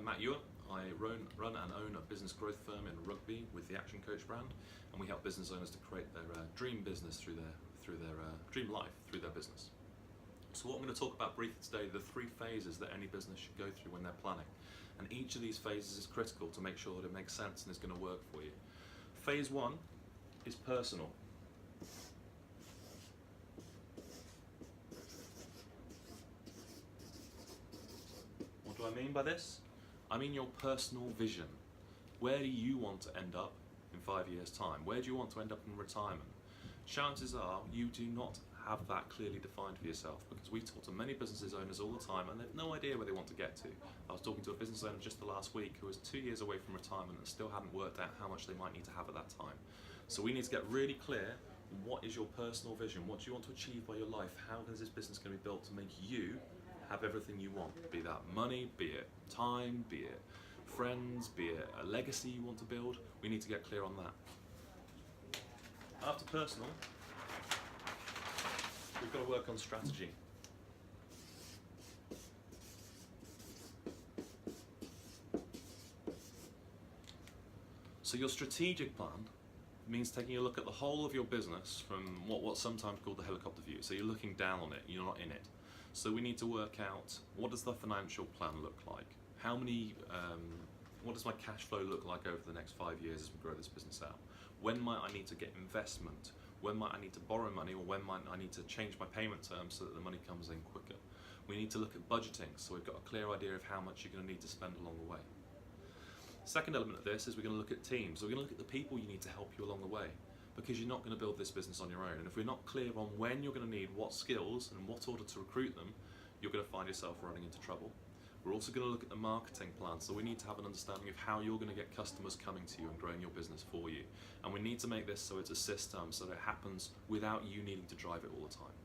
I'm Matt Ewer. I run and own a business growth firm in rugby with the Action Coach brand, and we help business owners to create their dream business through their dream life through their business. So what I'm going to talk about briefly today are the 3 phases that any business should go through when they're planning, and each of these phases is critical to make sure that it makes sense and is going to work for you. Phase 1 is personal. What do I mean by this? I mean your personal vision. Where do you want to end up in 5 years' time? Where do you want to end up in retirement? Chances are you do not have that clearly defined for yourself, because we talk to many business owners all the time and they have no idea where they want to get to. I was talking to a business owner just the last week who was 2 years away from retirement and still hadn't worked out how much they might need to have at that time. So we need to get really clear. What is your personal vision? What do you want to achieve by your life? How is this business going to be built to make you have everything you want? Be that money, be it time, be it friends, be it a legacy you want to build. We need to get clear on that. After personal, we've got to work on strategy. So your strategic plan means taking a look at the whole of your business from what's sometimes called the helicopter view. So you're looking down on it, you're not in it. So we need to work out, what does the financial plan look like? What does my cash flow look like over the next 5 years as we grow this business out? When might I need to get investment? When might I need to borrow money, or when might I need to change my payment terms so that the money comes in quicker? We need to look at budgeting, so we've got a clear idea of how much you're going to need to spend along the way. Second element of this is we're going to look at teams. So we're going to look at the people you need to help you along the way, because you're not going to build this business on your own. And if we're not clear on when you're going to need what skills and what order to recruit them, you're going to find yourself running into trouble. We're also going to look at the marketing plan, so we need to have an understanding of how you're going to get customers coming to you and growing your business for you. And we need to make this so it's a system, so that it happens without you needing to drive it all the time.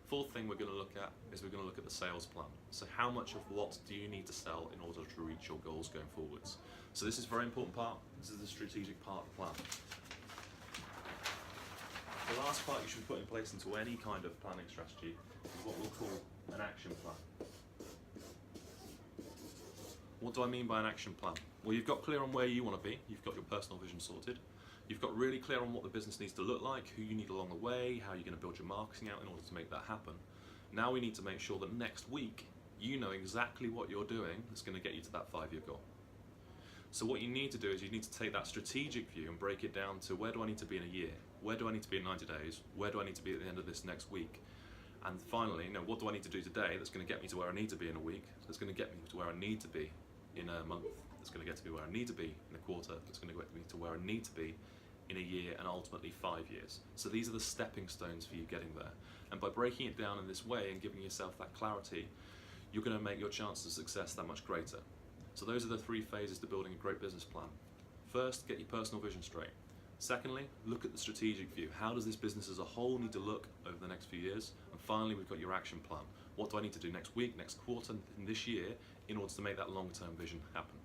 Fourth thing we're going to look at is we're going to look at the sales plan. So how much of what do you need to sell in order to reach your goals going forwards? So this is a very important part. This is the strategic part of the plan. The last part you should put in place into any kind of planning strategy is what we'll call an action plan. What do I mean by an action plan? Well, you've got clear on where you want to be, you've got your personal vision sorted, you've got really clear on what the business needs to look like, who you need along the way, how you're going to build your marketing out in order to make that happen. Now we need to make sure that next week you know exactly what you're doing that's going to get you to that 5-year goal. So what you need to do is you need to take that strategic view and break it down to, where do I need to be in a year? Where do I need to be in 90 days? Where do I need to be at the end of this next week? And finally, what do I need to do today that's going to get me to where I need to be in a week, that's going to get me to where I need to be in a month, that's going to get me where I need to be in a quarter, that's going to get me to where I need to be in a year, and ultimately 5 years. So these are the stepping stones for you getting there. And by breaking it down in this way and giving yourself that clarity, you're going to make your chances of success that much greater. So those are the 3 phases to building a great business plan. First, get your personal vision straight. Secondly, look at the strategic view. How does this business as a whole need to look over the next few years? And finally, we've got your action plan. What do I need to do next week, next quarter, and this year in order to make that long-term vision happen?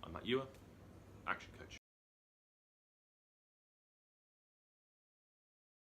I'm Matt Ewer, Action Coach.